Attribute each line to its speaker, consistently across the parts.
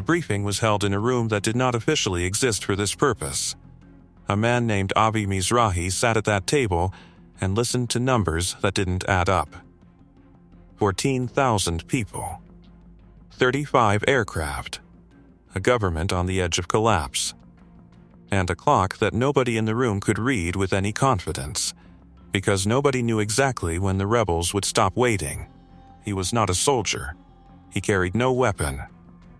Speaker 1: The briefing was held in a room that did not officially exist for this purpose. A man named Avi Mizrahi sat at that table and listened to numbers that didn't add up. 14,000 people. 35 aircraft. A government on the edge of collapse. And a clock that nobody in the room could read with any confidence, because nobody knew exactly when the rebels would stop waiting. He was not a soldier. He carried no weapon.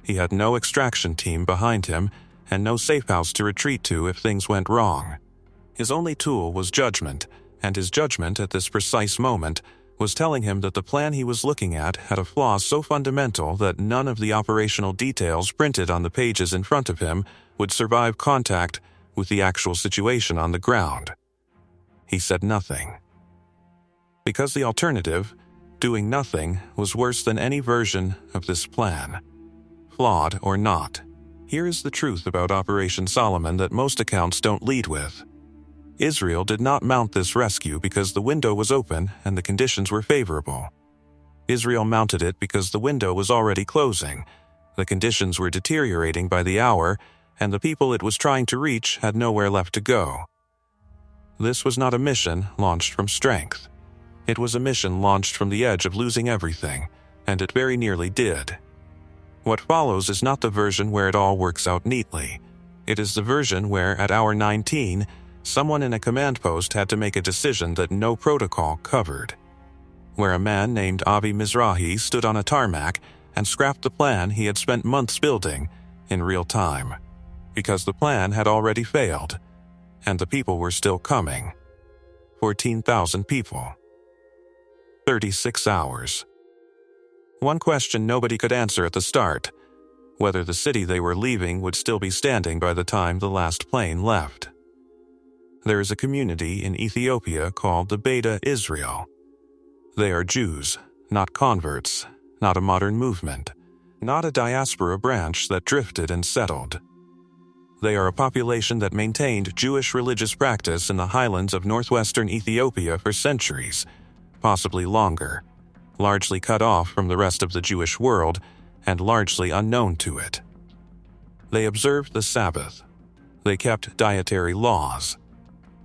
Speaker 1: He had no extraction team behind him and no safe house to retreat to if things went wrong. His only tool was judgment, and his judgment at this precise moment was telling him that the plan he was looking at had a flaw so fundamental that none of the operational details printed on the pages in front of him would survive contact with the actual situation on the ground. He said nothing. Because the alternative, doing nothing, was worse than any version of this plan. Flawed or not, here is the truth about Operation Solomon that most accounts don't lead with. Israel did not mount this rescue because the window was open and the conditions were favorable. Israel mounted it because the window was already closing, the conditions were deteriorating by the hour, and the people it was trying to reach had nowhere left to go. This was not a mission launched from strength. It was a mission launched from the edge of losing everything, and it very nearly did. What follows is not the version where it all works out neatly. It is the version where, at hour 19, someone in a command post had to make a decision that no protocol covered. Where a man named Avi Mizrahi stood on a tarmac and scrapped the plan he had spent months building in real time, because the plan had already failed, and the people were still coming. 14,000 people. 36 hours. One question nobody could answer at the start: whether the city they were leaving would still be standing by the time the last plane left. There is a community in Ethiopia called the Beta Israel. They are Jews, not converts, not a modern movement, not a diaspora branch that drifted and settled. They are a population that maintained Jewish religious practice in the highlands of northwestern Ethiopia for centuries, possibly longer, largely cut off from the rest of the Jewish world and largely unknown to it. They observed the Sabbath. They kept dietary laws.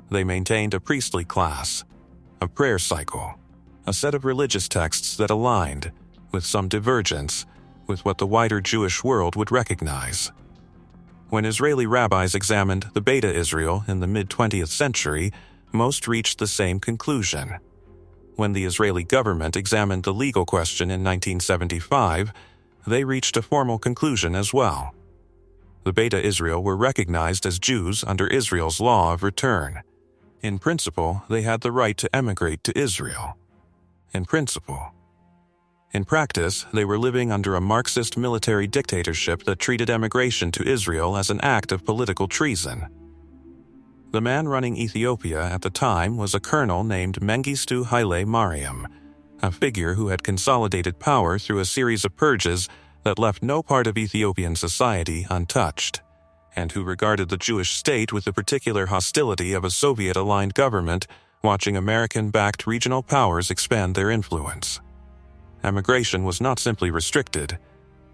Speaker 1: They maintained a priestly class, a prayer cycle, a set of religious texts that aligned, with some divergence, with what the wider Jewish world would recognize. When Israeli rabbis examined the Beta Israel in the mid-20th century, most reached the same conclusion. When the Israeli government examined the legal question in 1975, they reached a formal conclusion as well. The Beta Israel were recognized as Jews under Israel's law of return. In principle, they had the right to emigrate to Israel. In principle. In practice, they were living under a Marxist military dictatorship that treated emigration to Israel as an act of political treason. The man running Ethiopia at the time was a colonel named Mengistu Haile Mariam, a figure who had consolidated power through a series of purges that left no part of Ethiopian society untouched, and who regarded the Jewish state with the particular hostility of a Soviet-aligned government watching American-backed regional powers expand their influence. Emigration was not simply restricted,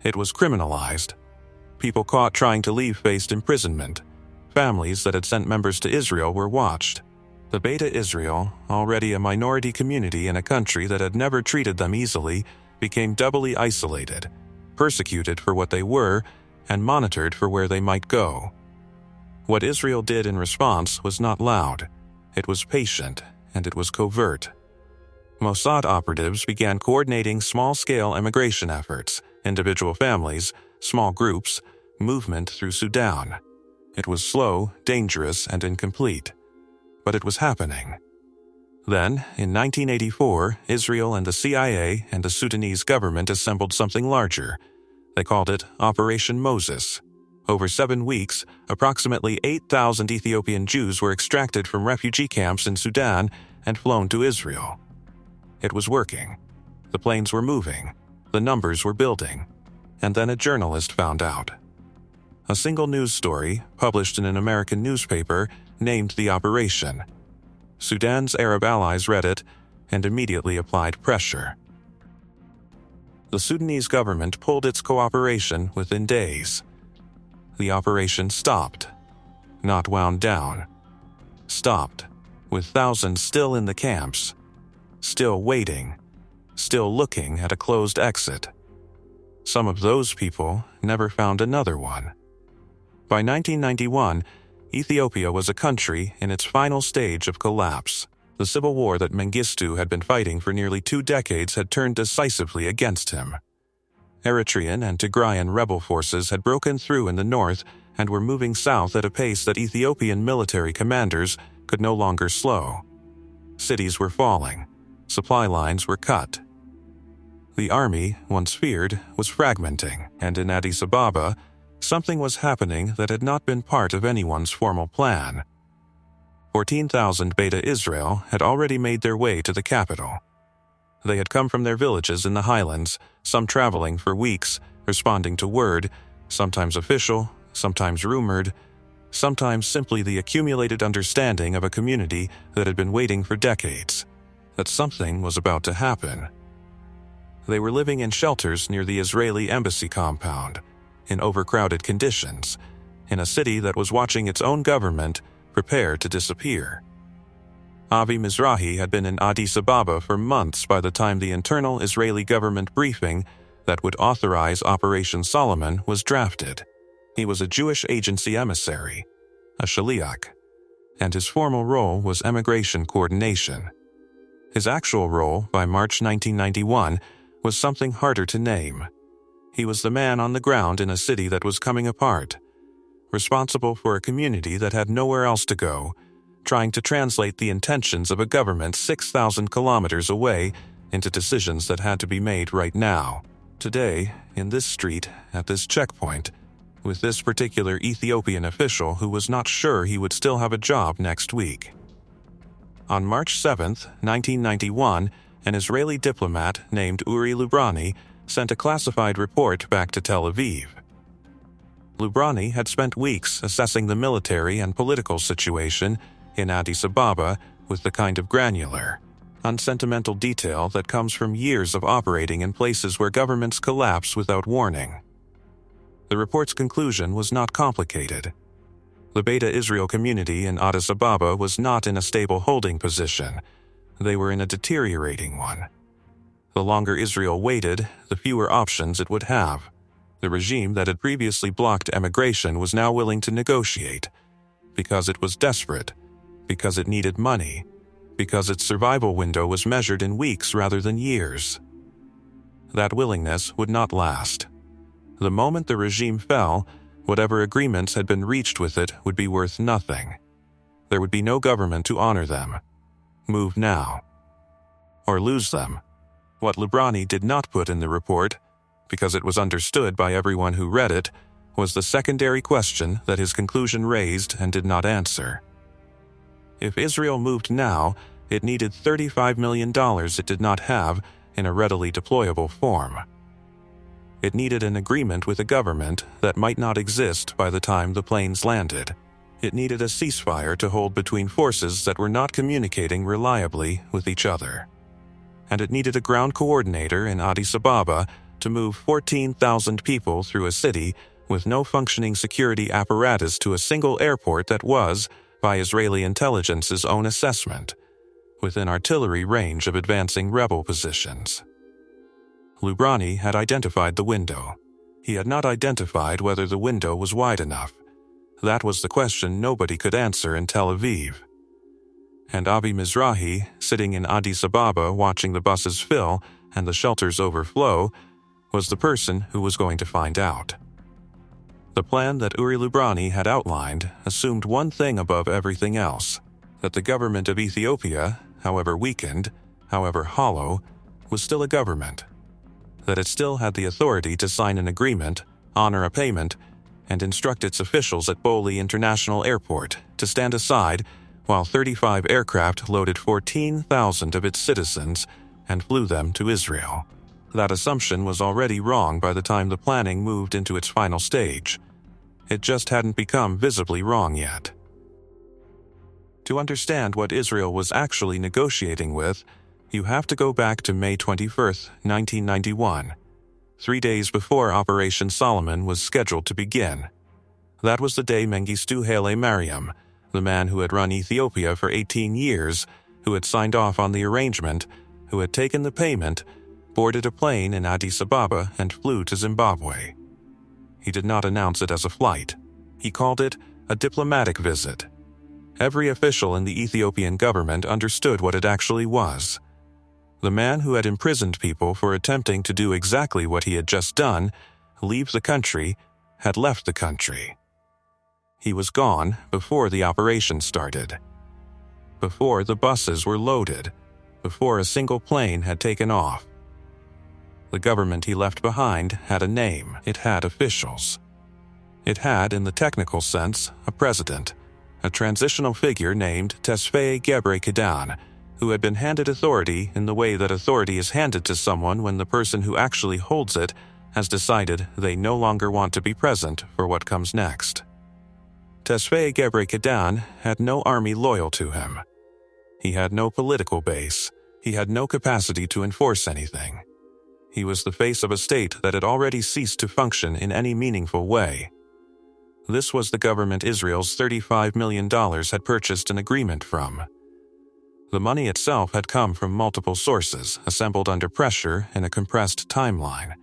Speaker 1: it was criminalized. People caught trying to leave faced imprisonment. Families that had sent members to Israel were watched. The Beta Israel, already a minority community in a country that had never treated them easily, became doubly isolated, persecuted for what they were, and monitored for where they might go. What Israel did in response was not loud. It was patient, and it was covert. Mossad operatives began coordinating small-scale emigration efforts, individual families, small groups, movement through Sudan. It was slow, dangerous, and incomplete. But it was happening. Then, in 1984, Israel and the CIA and the Sudanese government assembled something larger. They called it Operation Moses. Over 7 weeks, approximately 8,000 Ethiopian Jews were extracted from refugee camps in Sudan and flown to Israel. It was working. The planes were moving. The numbers were building. And then a journalist found out. A single news story, published in an American newspaper, named the operation. Sudan's Arab allies read it and immediately applied pressure. the Sudanese government pulled its cooperation within days. The operation stopped, not wound down. Stopped, with thousands still in the camps, still waiting, still looking at a closed exit. Some of those people never found another one. By 1991, Ethiopia was a country in its final stage of collapse. The civil war that Mengistu had been fighting for nearly 2 decades had turned decisively against him. Eritrean and Tigrayan rebel forces had broken through in the north and were moving south at a pace that Ethiopian military commanders could no longer slow. Cities were falling. Supply lines were cut. The army, once feared, was fragmenting, and in Addis Ababa, something was happening that had not been part of anyone's formal plan. 14,000 Beta Israel had already made their way to the capital. They had come from their villages in the highlands, some traveling for weeks, responding to word, sometimes official, sometimes rumored, sometimes simply the accumulated understanding of a community that had been waiting for decades, that something was about to happen. They were living in shelters near the Israeli embassy compound, in overcrowded conditions, in a city that was watching its own government prepare to disappear. Avi Mizrahi had been in Addis Ababa for months by the time the internal Israeli government briefing that would authorize Operation Solomon was drafted. He was a Jewish agency emissary, a shaliach, and his formal role was emigration coordination. His actual role, by March 1991, was something harder to name. He was the man on the ground in a city that was coming apart, responsible for a community that had nowhere else to go, trying to translate the intentions of a government 6,000 kilometers away into decisions that had to be made right now. Today, in this street, at this checkpoint, with this particular Ethiopian official who was not sure he would still have a job next week. On March 7, 1991, an Israeli diplomat named Uri Lubrani sent a classified report back to Tel Aviv. Lubrani had spent weeks assessing the military and political situation in Addis Ababa with the kind of granular, unsentimental detail that comes from years of operating in places where governments collapse without warning. The report's conclusion was not complicated. The Beta Israel community in Addis Ababa was not in a stable holding position. They were in a deteriorating one. The longer Israel waited, the fewer options it would have. The regime that had previously blocked emigration was now willing to negotiate, because it was desperate, because it needed money, because its survival window was measured in weeks rather than years. That willingness would not last. The moment the regime fell, whatever agreements had been reached with it would be worth nothing. There would be no government to honor them. Move now. Or lose them. What Lubrani did not put in the report, because it was understood by everyone who read it, was the secondary question that his conclusion raised and did not answer. If Israel moved now, it needed $35 million it did not have in a readily deployable form. It needed an agreement with a government that might not exist by the time the planes landed. It needed a ceasefire to hold between forces that were not communicating reliably with each other. And it needed a ground coordinator in Addis Ababa to move 14,000 people through a city with no functioning security apparatus to a single airport that was, by Israeli intelligence's own assessment, within artillery range of advancing rebel positions. Lubrani had identified the window. He had not identified whether the window was wide enough. That was the question nobody could answer in Tel Aviv. And Avi Mizrahi, sitting in Addis Ababa watching the buses fill and the shelters overflow, was the person who was going to find out. The plan that Uri Lubrani had outlined assumed one thing above everything else, that the government of Ethiopia, however weakened, however hollow, was still a government, that it still had the authority to sign an agreement, honor a payment, and instruct its officials at Boli International Airport to stand aside while 35 aircraft loaded 14,000 of its citizens and flew them to Israel. That assumption was already wrong by the time the planning moved into its final stage. It just hadn't become visibly wrong yet. To understand what Israel was actually negotiating with, you have to go back to May 21, 1991, 3 days before Operation Solomon was scheduled to begin. That was the day Mengistu Haile Mariam, the man who had run Ethiopia for 18 years, who had signed off on the arrangement, who had taken the payment, boarded a plane in Addis Ababa and flew to Zimbabwe. He did not announce it as a flight. He called it a diplomatic visit. Every official in the Ethiopian government understood what it actually was. The man who had imprisoned people for attempting to do exactly what he had just done, leave the country, had left the country. He was gone before the operation started. Before the buses were loaded, before a single plane had taken off. The government he left behind had a name. It had officials. It had, in the technical sense, a president, a transitional figure named Tesfaye Gebre Kidan, who had been handed authority in the way that authority is handed to someone when the person who actually holds it has decided they no longer want to be present for what comes next. Tesfaye Gebre Kidan had no army loyal to him. He had no political base. He had no capacity to enforce anything. He was the face of a state that had already ceased to function in any meaningful way. This was the government Israel's $35 million had purchased an agreement from. The money itself had come from multiple sources, assembled under pressure in a compressed timeline.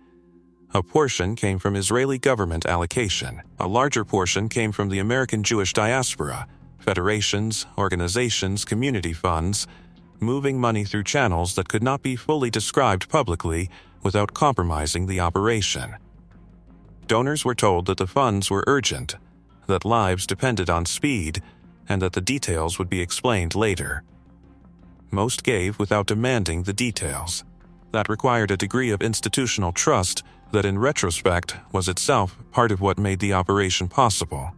Speaker 1: A portion came from Israeli government allocation. A larger portion came from the American Jewish diaspora, federations, organizations, community funds, moving money through channels that could not be fully described publicly without compromising the operation. Donors were told that the funds were urgent, that lives depended on speed, and that the details would be explained later. Most gave without demanding the details. That required a degree of institutional trust that in retrospect was itself part of what made the operation possible.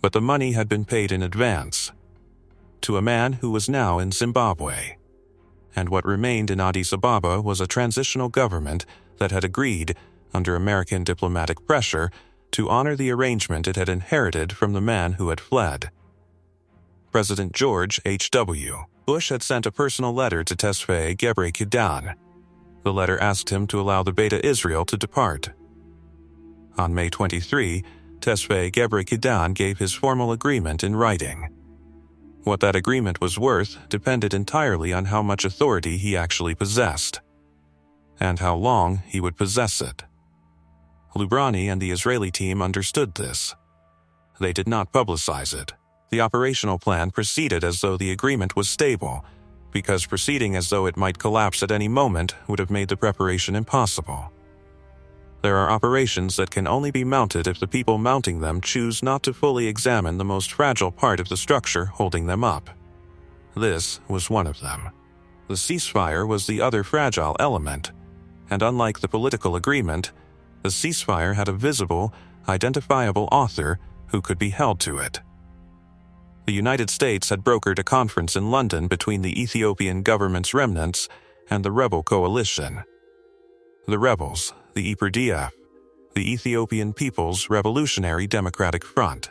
Speaker 1: But the money had been paid in advance, to a man who was now in Zimbabwe. And what remained in Addis Ababa was a transitional government that had agreed, under American diplomatic pressure, to honor the arrangement it had inherited from the man who had fled. President George H.W. Bush had sent a personal letter to Tesfaye Gebre Kidan. The letter asked him to allow the Beta Israel to depart. On May 23, Tesfaye Gebre Kidan gave his formal agreement in writing. What that agreement was worth depended entirely on how much authority he actually possessed, and how long he would possess it. Lubrani and the Israeli team understood this. They did not publicize it. The operational plan proceeded as though the agreement was stable, because proceeding as though it might collapse at any moment would have made the preparation impossible. There are operations that can only be mounted if the people mounting them choose not to fully examine the most fragile part of the structure holding them up. This was one of them. The ceasefire was the other fragile element, and unlike the political agreement, the ceasefire had a visible, identifiable author who could be held to it. The United States had brokered a conference in London between the Ethiopian government's remnants and the rebel coalition. The rebels, the EPRDF, the Ethiopian People's Revolutionary Democratic Front,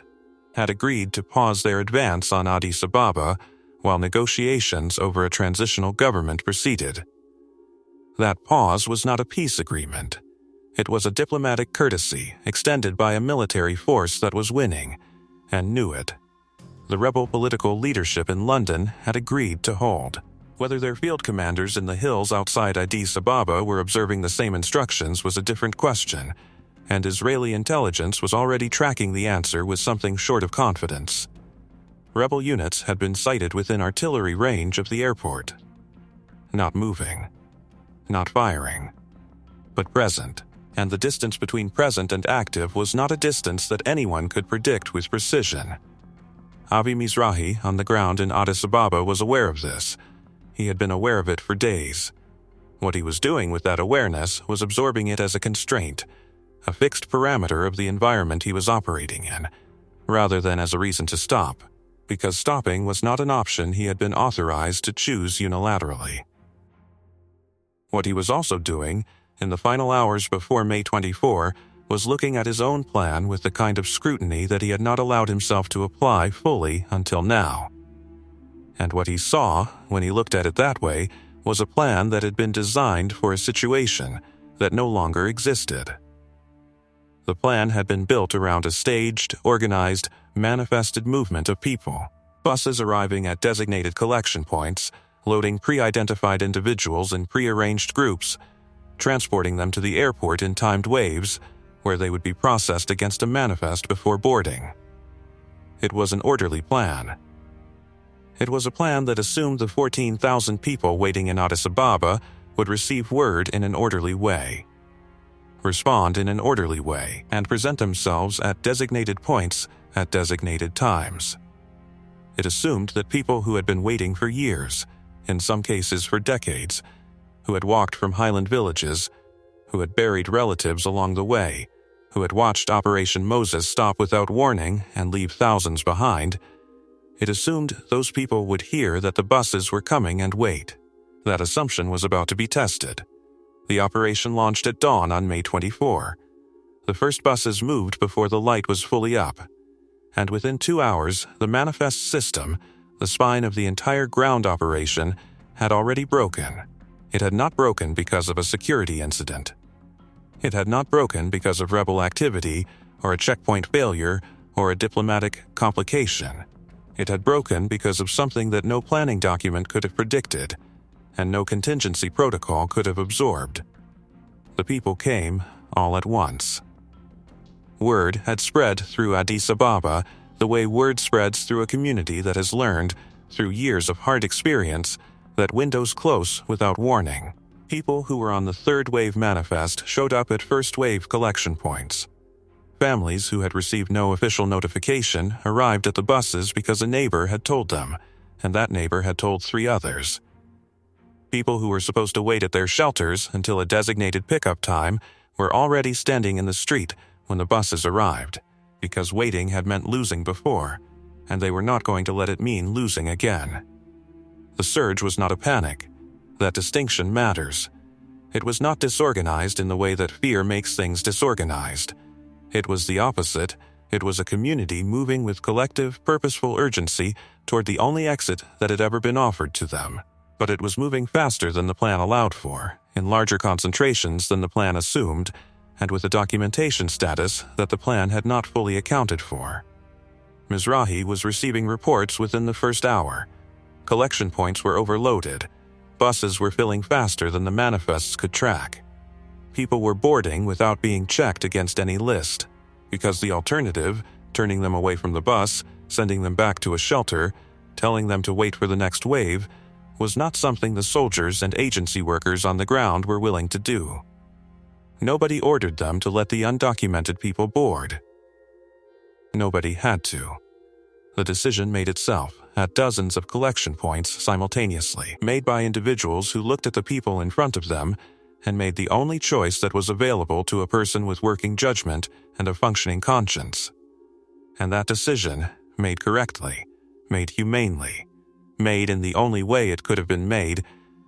Speaker 1: had agreed to pause their advance on Addis Ababa while negotiations over a transitional government proceeded. That pause was not a peace agreement. It was a diplomatic courtesy extended by a military force that was winning, and knew it. The rebel political leadership in London had agreed to hold. Whether their field commanders in the hills outside Addis Ababa were observing the same instructions was a different question, and Israeli intelligence was already tracking the answer with something short of confidence. Rebel units had been sighted within artillery range of the airport. Not moving. Not firing. But present. And the distance between present and active was not a distance that anyone could predict with precision. Avi Mizrahi, on the ground in Addis Ababa, was aware of this. He had been aware of it for days. What he was doing with that awareness was absorbing it as a constraint, a fixed parameter of the environment he was operating in, rather than as a reason to stop, because stopping was not an option he had been authorized to choose unilaterally. What he was also doing, in the final hours before May 24, was looking at his own plan with the kind of scrutiny that he had not allowed himself to apply fully until now. And what he saw, when he looked at it that way, was a plan that had been designed for a situation that no longer existed. The plan had been built around a staged, organized, manifested movement of people, buses arriving at designated collection points, loading pre-identified individuals in pre-arranged groups, transporting them to the airport in timed waves, where they would be processed against a manifest before boarding. It was an orderly plan. It was a plan that assumed the 14,000 people waiting in Addis Ababa would receive word in an orderly way, respond in an orderly way, and present themselves at designated points at designated times. It assumed that people who had been waiting for years, in some cases for decades, who had walked from highland villages, who had buried relatives along the way, who had watched Operation Moses stop without warning and leave thousands behind, it assumed those people would hear that the buses were coming and wait. That assumption was about to be tested. The operation launched at dawn on May 24. The first buses moved before the light was fully up, and within 2 hours, the manifest system, the spine of the entire ground operation, had already broken. It had not broken because of a security incident. It had not broken because of rebel activity, or a checkpoint failure, or a diplomatic complication. It had broken because of something that no planning document could have predicted, and no contingency protocol could have absorbed. The people came all at once. Word had spread through Addis Ababa the way word spreads through a community that has learned, through years of hard experience, that windows close without warning. People who were on the third wave manifest showed up at first wave collection points. Families who had received no official notification arrived at the buses because a neighbor had told them, and that neighbor had told 3 others. People who were supposed to wait at their shelters until a designated pickup time were already standing in the street when the buses arrived, because waiting had meant losing before, and they were not going to let it mean losing again. The surge was not a panic. That distinction matters. It was not disorganized in the way that fear makes things disorganized. It was the opposite. It was a community moving with collective, purposeful urgency toward the only exit that had ever been offered to them. But it was moving faster than the plan allowed for, in larger concentrations than the plan assumed, and with a documentation status that the plan had not fully accounted for. Mizrahi was receiving reports within the first hour. Collection points were overloaded. Buses were filling faster than the manifests could track. People were boarding without being checked against any list, because the alternative, turning them away from the bus, sending them back to a shelter, telling them to wait for the next wave, was not something the soldiers and agency workers on the ground were willing to do. Nobody ordered them to let the undocumented people board. Nobody had to. The decision made itself at dozens of collection points simultaneously, made by individuals who looked at the people in front of them and made the only choice that was available to a person with working judgment and a functioning conscience. And that decision, made correctly, made humanely, made in the only way it could have been made,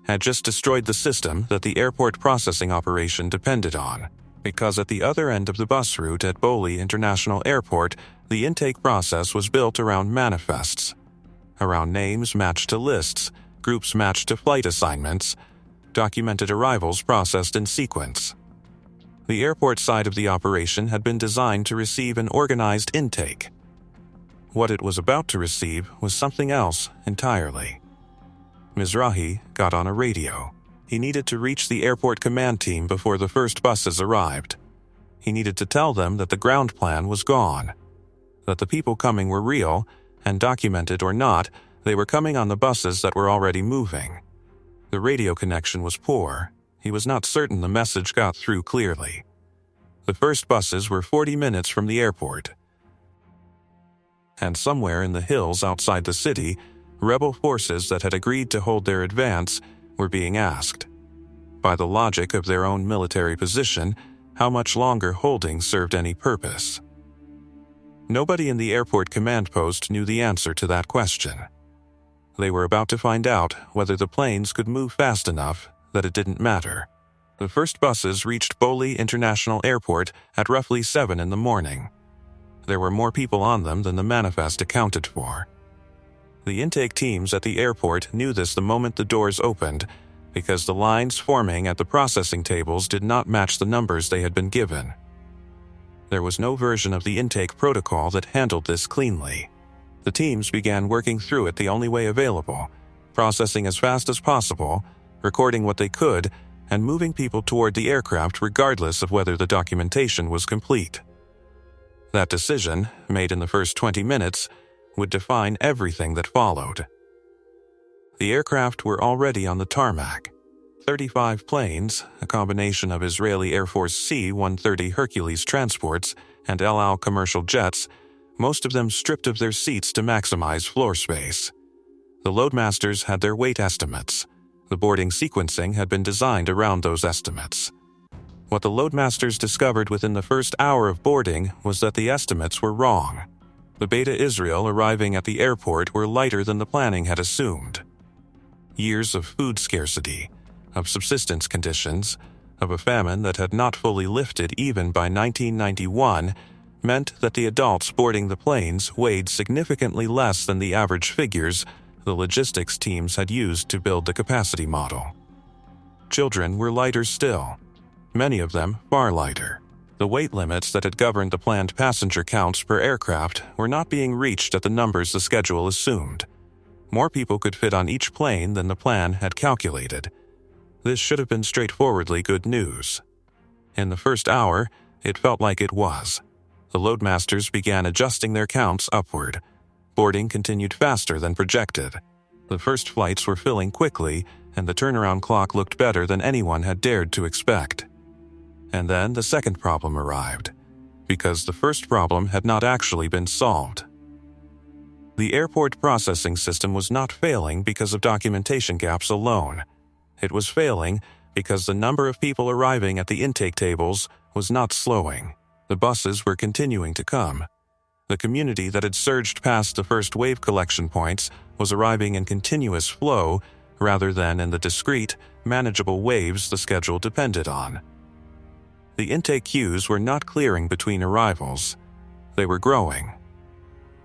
Speaker 1: had just destroyed the system that the airport processing operation depended on, because at the other end of the bus route at Boli International Airport, the intake process was built around manifests, around names matched to lists, groups matched to flight assignments, documented arrivals processed in sequence. The airport side of the operation had been designed to receive an organized intake. What it was about to receive was something else entirely. Mizrahi got on a radio. He needed to reach the airport command team before the first buses arrived. He needed to tell them that the ground plan was gone, that the people coming were real, and documented or not, they were coming on the buses that were already moving. The radio connection was poor. He was not certain the message got through clearly. The first buses were 40 minutes from the airport, and somewhere in the hills outside the city, rebel forces that had agreed to hold their advance were being asked, by the logic of their own military position, how much longer holding served any purpose. Nobody in the airport command post knew the answer to that question. They were about to find out whether the planes could move fast enough that it didn't matter. The first buses reached Boli International Airport at roughly 7 in the morning. There were more people on them than the manifest accounted for. The intake teams at the airport knew this the moment the doors opened, because the lines forming at the processing tables did not match the numbers they had been given. There was no version of the intake protocol that handled this cleanly. The teams began working through it the only way available, processing as fast as possible, recording what they could, and moving people toward the aircraft regardless of whether the documentation was complete. That decision, made in the first 20 minutes, would define everything that followed. The aircraft were already on the tarmac. 35 planes, a combination of Israeli Air Force C-130 Hercules transports and El Al commercial jets, most of them stripped of their seats to maximize floor space. The loadmasters had their weight estimates. The boarding sequencing had been designed around those estimates. What the loadmasters discovered within the first hour of boarding was that the estimates were wrong. The Beta Israel arriving at the airport were lighter than the planning had assumed. Years of food scarcity, of subsistence conditions, of a famine that had not fully lifted even by 1991, meant that the adults boarding the planes weighed significantly less than the average figures the logistics teams had used to build the capacity model. Children were lighter still, many of them far lighter. The weight limits that had governed the planned passenger counts per aircraft were not being reached at the numbers the schedule assumed. More people could fit on each plane than the plan had calculated. This should have been straightforwardly good news. In the first hour, it felt like it was. The loadmasters began adjusting their counts upward. Boarding continued faster than projected. The first flights were filling quickly, and the turnaround clock looked better than anyone had dared to expect. And then the second problem arrived, because the first problem had not actually been solved. The airport processing system was not failing because of documentation gaps alone. It was failing because the number of people arriving at the intake tables was not slowing. The buses were continuing to come. The community that had surged past the first wave collection points was arriving in continuous flow rather than in the discrete, manageable waves the schedule depended on. The intake queues were not clearing between arrivals. They were growing.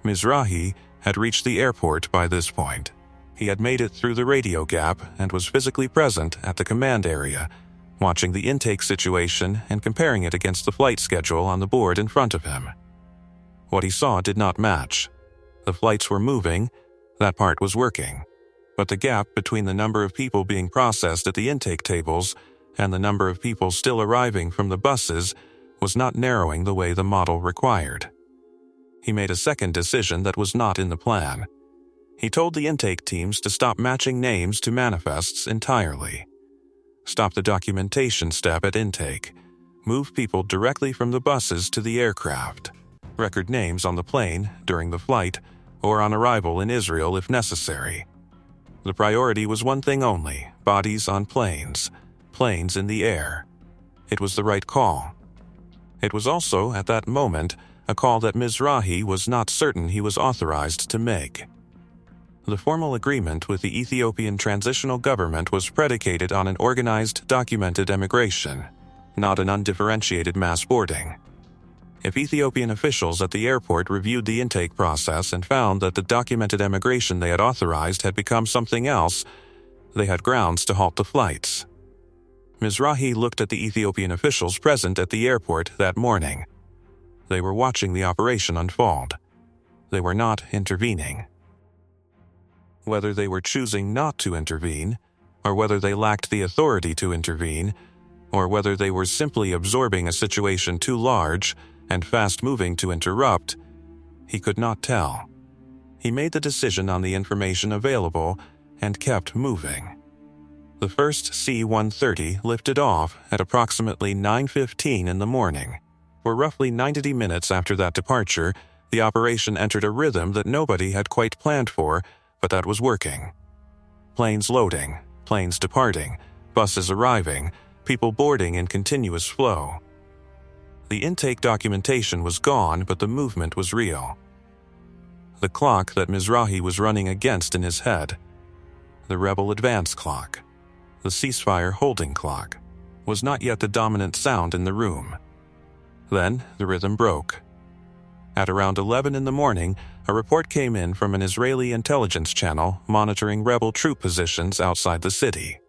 Speaker 1: Mizrahi had reached the airport by this point. He had made it through the radio gap and was physically present at the command area, watching the intake situation and comparing it against the flight schedule on the board in front of him. What he saw did not match. The flights were moving, that part was working, but the gap between the number of people being processed at the intake tables and the number of people still arriving from the buses was not narrowing the way the model required. He made a second decision that was not in the plan. He told the intake teams to stop matching names to manifests entirely. Stop the documentation step at intake. Move people directly from the buses to the aircraft. Record names on the plane during the flight or on arrival in Israel if necessary. The priority was one thing only: bodies on planes, planes in the air. It was the right call. It was also, at that moment, a call that Mizrahi was not certain he was authorized to make. The formal agreement with the Ethiopian transitional government was predicated on an organized, documented emigration, not an undifferentiated mass boarding. If Ethiopian officials at the airport reviewed the intake process and found that the documented emigration they had authorized had become something else, they had grounds to halt the flights. Mizrahi looked at the Ethiopian officials present at the airport that morning. They were watching the operation unfold. They were not intervening. Whether they were choosing not to intervene, or whether they lacked the authority to intervene, or whether they were simply absorbing a situation too large and fast-moving to interrupt, he could not tell. He made the decision on the information available and kept moving. The first C-130 lifted off at approximately 9:15 in the morning. For roughly 90 minutes after that departure, the operation entered a rhythm that nobody had quite planned for, but that was working. Planes loading, planes departing, buses arriving, people boarding in continuous flow. The intake documentation was gone, but the movement was real. The clock that Mizrahi was running against in his head, the rebel advance clock, the ceasefire holding clock, was not yet the dominant sound in the room. Then the rhythm broke. At around 11 in the morning, a report came in from an Israeli intelligence channel monitoring rebel troop positions outside the city.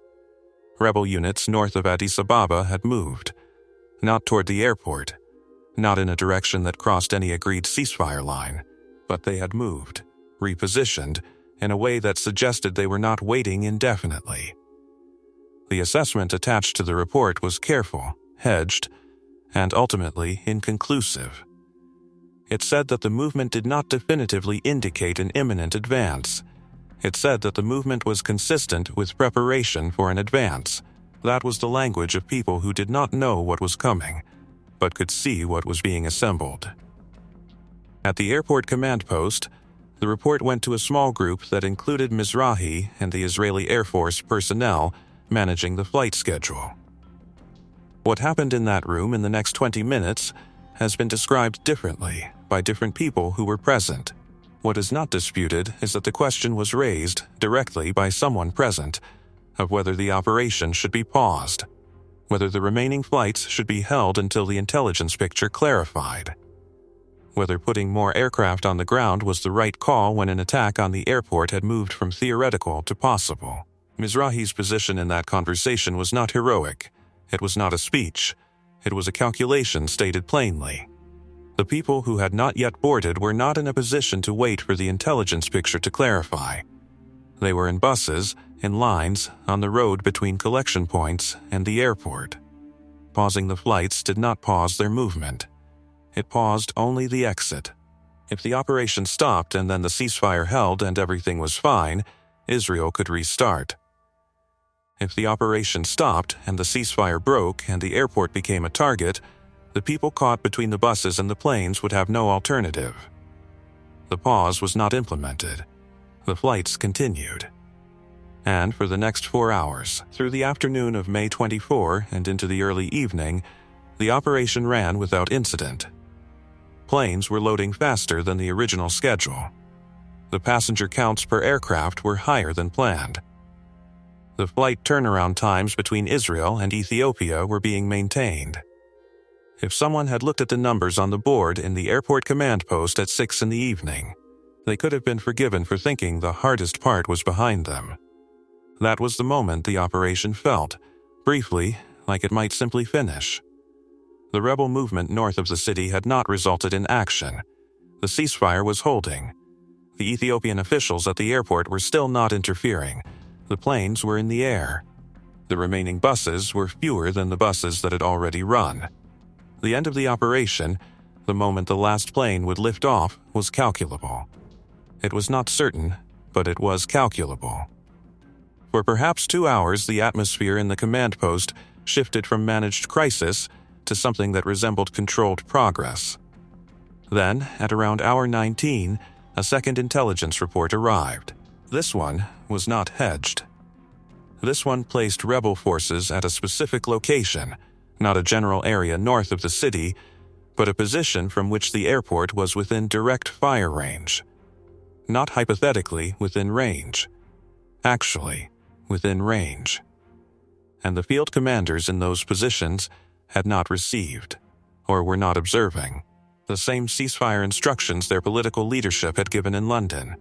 Speaker 1: Rebel units north of Addis Ababa had moved, not toward the airport, not in a direction that crossed any agreed ceasefire line, but they had moved, repositioned, in a way that suggested they were not waiting indefinitely. The assessment attached to the report was careful, hedged, and ultimately inconclusive. It said that the movement did not definitively indicate an imminent advance. It said that the movement was consistent with preparation for an advance. That was the language of people who did not know what was coming, but could see what was being assembled. At the airport command post, the report went to a small group that included Mizrahi and the Israeli Air Force personnel managing the flight schedule. What happened in that room in the next 20 minutes has been described differently by different people who were present. What is not disputed is that the question was raised directly by someone present of whether the operation should be paused, whether the remaining flights should be held until the intelligence picture clarified, whether putting more aircraft on the ground was the right call when an attack on the airport had moved from theoretical to possible. Mizrahi's position in that conversation was not heroic. It was not a speech. It was a calculation stated plainly. The people who had not yet boarded were not in a position to wait for the intelligence picture to clarify. They were in buses, in lines, on the road between collection points and the airport. Pausing the flights did not pause their movement. It paused only the exit. If the operation stopped and then the ceasefire held and everything was fine, Israel could restart. If the operation stopped and the ceasefire broke and the airport became a target, the people caught between the buses and the planes would have no alternative. The pause was not implemented. The flights continued. And for the next 4 hours, through the afternoon of May 24 and into the early evening, the operation ran without incident. Planes were loading faster than the original schedule. The passenger counts per aircraft were higher than planned. The flight turnaround times between Israel and Ethiopia were being maintained. If someone had looked at the numbers on the board in the airport command post at 6 in the evening, they could have been forgiven for thinking the hardest part was behind them. That was the moment the operation felt, briefly, like it might simply finish. The rebel movement north of the city had not resulted in action. The ceasefire was holding. The Ethiopian officials at the airport were still not interfering. The planes were in the air. The remaining buses were fewer than the buses that had already run. The end of the operation, the moment the last plane would lift off, was calculable. It was not certain, but it was calculable. For perhaps 2 hours, the atmosphere in the command post shifted from managed crisis to something that resembled controlled progress. Then, at around hour 19, a second intelligence report arrived. This one was not hedged. This one placed rebel forces at a specific location, not a general area north of the city, but a position from which the airport was within direct fire range. Not hypothetically within range. Actually, within range. And the field commanders in those positions had not received, or were not observing, the same ceasefire instructions their political leadership had given in London.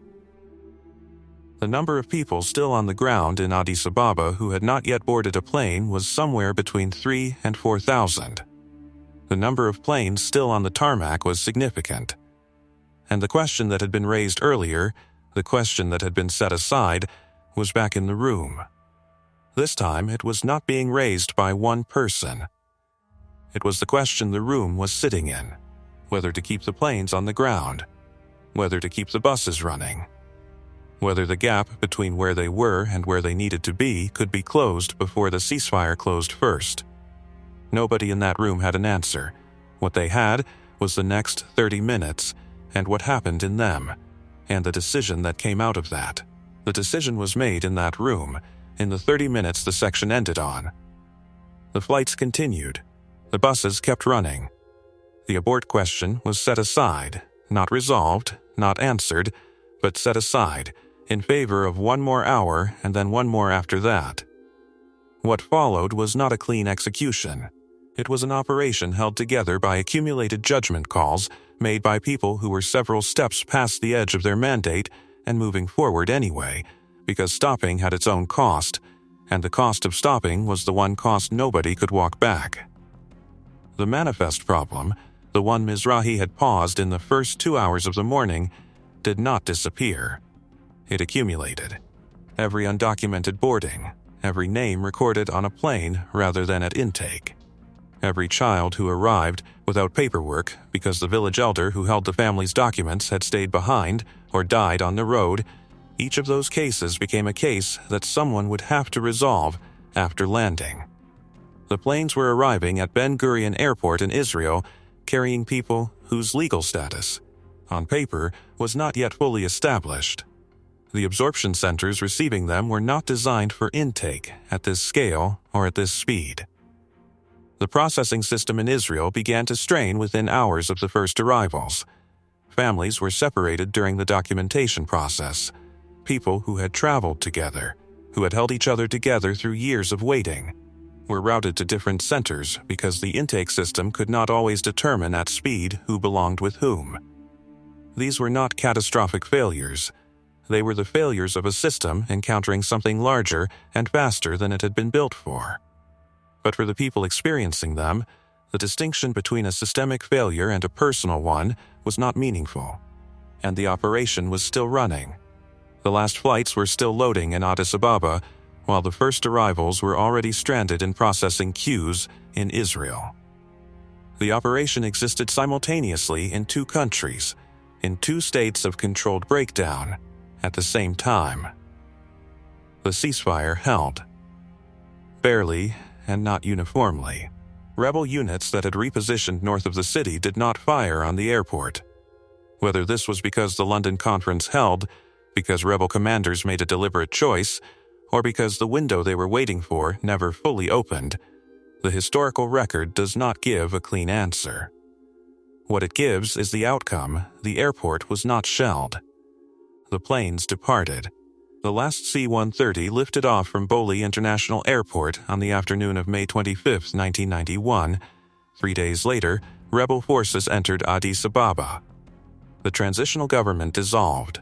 Speaker 1: The number of people still on the ground in Addis Ababa who had not yet boarded a plane was somewhere between 3,000 and 4,000. The number of planes still on the tarmac was significant. And the question that had been raised earlier, the question that had been set aside, was back in the room. This time it was not being raised by one person. It was the question the room was sitting in, whether to keep the planes on the ground, whether to keep the buses running, whether the gap between where they were and where they needed to be could be closed before the ceasefire closed first. Nobody in that room had an answer. What they had was the next 30 minutes and what happened in them, and the decision that came out of that. The decision was made in that room, in the 30 minutes the section ended on. The flights continued. The buses kept running. The abort question was set aside, not resolved, not answered, but set aside, in favor of 1 more hour and then 1 more after that. What followed was not a clean execution. It was an operation held together by accumulated judgment calls made by people who were several steps past the edge of their mandate and moving forward anyway, because stopping had its own cost, and the cost of stopping was the one cost nobody could walk back. The manifest problem, the one Mizrahi had paused in the first 2 hours of the morning, did not disappear. It accumulated. Every undocumented boarding, every name recorded on a plane rather than at intake, every child who arrived without paperwork because the village elder who held the family's documents had stayed behind or died on the road, each of those cases became a case that someone would have to resolve after landing. The planes were arriving at Ben Gurion Airport in Israel, carrying people whose legal status, on paper, was not yet fully established. The absorption centers receiving them were not designed for intake at this scale or at this speed. The processing system in Israel began to strain within hours of the first arrivals. Families were separated during the documentation process. People who had traveled together, who had held each other together through years of waiting, were routed to different centers because the intake system could not always determine at speed who belonged with whom. These were not catastrophic failures. They were the failures of a system encountering something larger and faster than it had been built for. But for the people experiencing them, the distinction between a systemic failure and a personal one was not meaningful, and the operation was still running. The last flights were still loading in Addis Ababa, while the first arrivals were already stranded in processing queues in Israel. The operation existed simultaneously in 2 countries, in 2 states of controlled breakdown, at the same time. The ceasefire held. Barely, and not uniformly. Rebel units that had repositioned north of the city did not fire on the airport. Whether this was because the London conference held, because rebel commanders made a deliberate choice, or because the window they were waiting for never fully opened, the historical record does not give a clean answer. What it gives is the outcome: the airport was not shelled. The planes departed. The last C-130 lifted off from Boli International Airport on the afternoon of May 25, 1991. 3 days later, rebel forces entered Addis Ababa. The transitional government dissolved.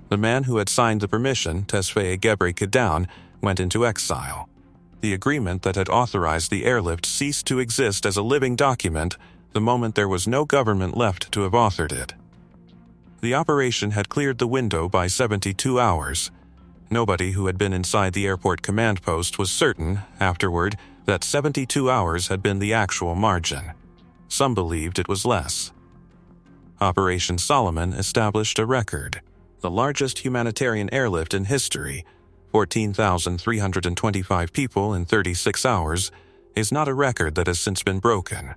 Speaker 1: The man who had signed the permission, Tesfaye Gebre Kedown, went into exile. The agreement that had authorized the airlift ceased to exist as a living document the moment there was no government left to have authored it. The operation had cleared the window by 72 hours. Nobody who had been inside the airport command post was certain, afterward, that 72 hours had been the actual margin. Some believed it was less. Operation Solomon established a record. The largest humanitarian airlift in history, 14,325 people in 36 hours, is not a record that has since been broken.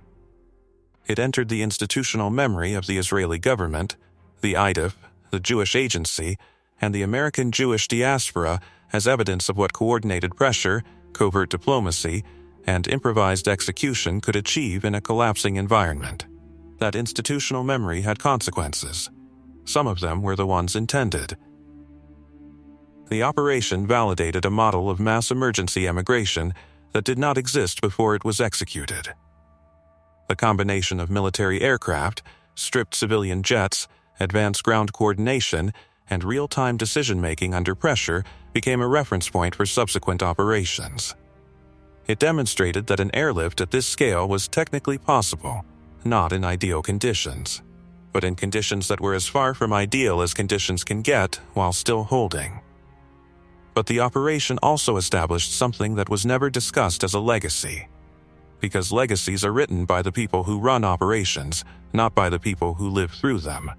Speaker 1: It entered the institutional memory of the Israeli government, the IDF, the Jewish Agency, and the American Jewish diaspora as evidence of what coordinated pressure, covert diplomacy, and improvised execution could achieve in a collapsing environment. That institutional memory had consequences. Some of them were the ones intended. The operation validated a model of mass emergency emigration that did not exist before it was executed. The combination of military aircraft, stripped civilian jets, advanced ground coordination, and real-time decision-making under pressure became a reference point for subsequent operations. It demonstrated that an airlift at this scale was technically possible, not in ideal conditions, but in conditions that were as far from ideal as conditions can get while still holding. But the operation also established something that was never discussed as a legacy, because legacies are written by the people who run operations, not by the people who live through them.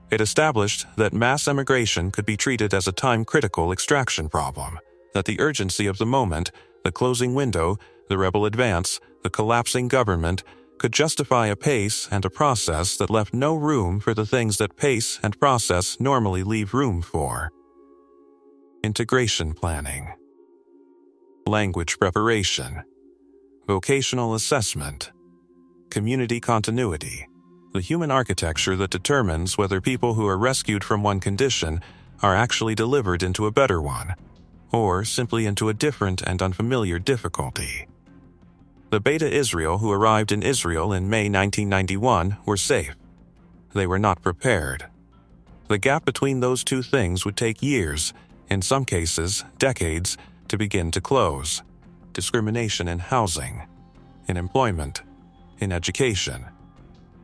Speaker 1: It established that mass emigration could be treated as a time-critical extraction problem, that the urgency of the moment, the closing window, the rebel advance, the collapsing government, could justify a pace and a process that left no room for the things that pace and process normally leave room for. Integration planning, language preparation, vocational assessment, community continuity, the human architecture that determines whether people who are rescued from one condition are actually delivered into a better one, or simply into a different and unfamiliar difficulty. The Beta Israel who arrived in Israel in May 1991 were safe. They were not prepared. The gap between those two things would take years, in some cases decades, to begin to close. Discrimination in housing, in employment, in education.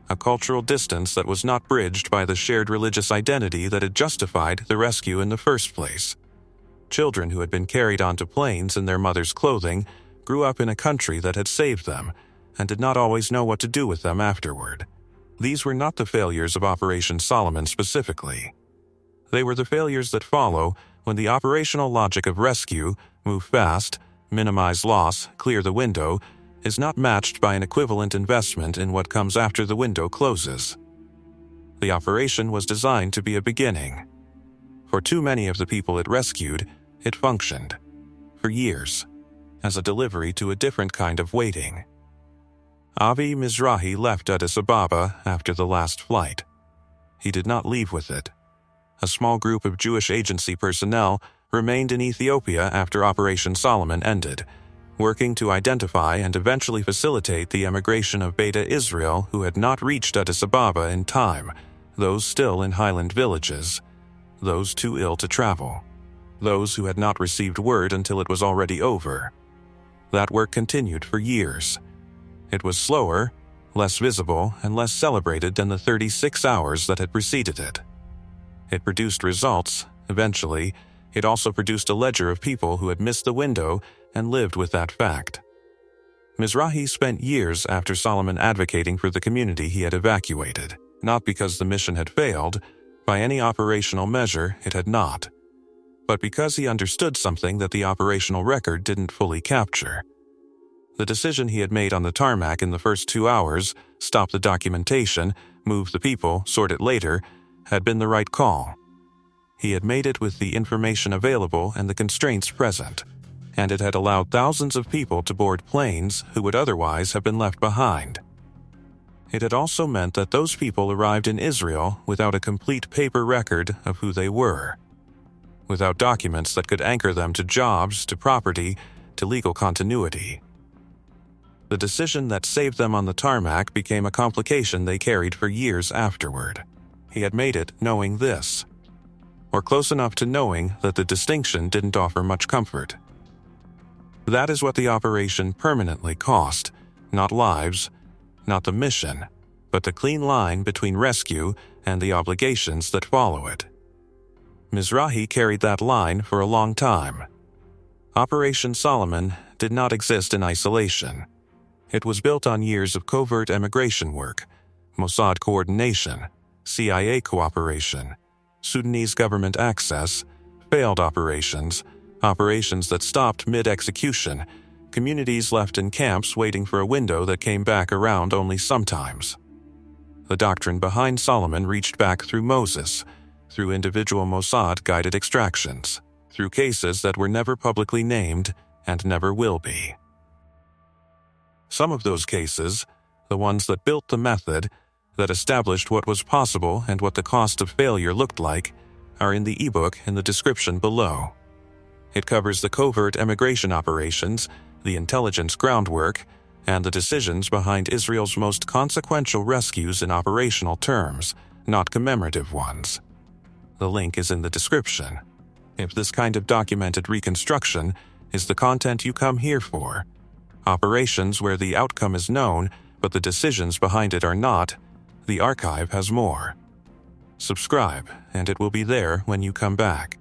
Speaker 1: A cultural distance that was not bridged by the shared religious identity that had justified the rescue in the first place. Children who had been carried onto planes in their mother's clothing grew up in a country that had saved them and did not always know what to do with them afterward. These were not the failures of Operation Solomon specifically. They were the failures that follow when the operational logic of rescue, move fast, minimize loss, clear the window, is not matched by an equivalent investment in what comes after the window closes. The operation was designed to be a beginning. For too many of the people it rescued, it functioned, for years, as a delivery to a different kind of waiting. Avi Mizrahi left Addis Ababa after the last flight. He did not leave with it. A small group of Jewish agency personnel remained in Ethiopia after Operation Solomon ended, working to identify and eventually facilitate the emigration of Beta Israel who had not reached Addis Ababa in time, those still in highland villages, those too ill to travel, those who had not received word until it was already over. That work continued for years. It was slower, less visible, and less celebrated than the 36 hours that had preceded it. It produced results. Eventually, it also produced a ledger of people who had missed the window and lived with that fact. Mizrahi spent years after Solomon advocating for the community he had evacuated, not because the mission had failed, by any operational measure it had not, but because he understood something that the operational record didn't fully capture. The decision he had made on the tarmac in the first 2 hours, stop the documentation, move the people, sort it later, had been the right call. He had made it with the information available and the constraints present, and it had allowed thousands of people to board planes who would otherwise have been left behind. It had also meant that those people arrived in Israel without a complete paper record of who they were, without documents that could anchor them to jobs, to property, to legal continuity. The decision that saved them on the tarmac became a complication they carried for years afterward. He had made it knowing this, or close enough to knowing that the distinction didn't offer much comfort. That is what the operation permanently cost, not lives, not the mission, but the clean line between rescue and the obligations that follow it. Mizrahi carried that line for a long time. Operation Solomon did not exist in isolation. It was built on years of covert emigration work, Mossad coordination, CIA cooperation, Sudanese government access, failed operations, operations that stopped mid-execution, communities left in camps waiting for a window that came back around only sometimes. The doctrine behind Solomon reached back through Moses, through individual Mossad-guided extractions, through cases that were never publicly named and never will be. Some of those cases, the ones that built the method, that established what was possible and what the cost of failure looked like, are in the ebook in the description below. It covers the covert emigration operations, the intelligence groundwork, and the decisions behind Israel's most consequential rescues in operational terms, not commemorative ones. The link is in the description. If this kind of documented reconstruction is the content you come here for, operations where the outcome is known but the decisions behind it are not, the archive has more. Subscribe, and it will be there when you come back.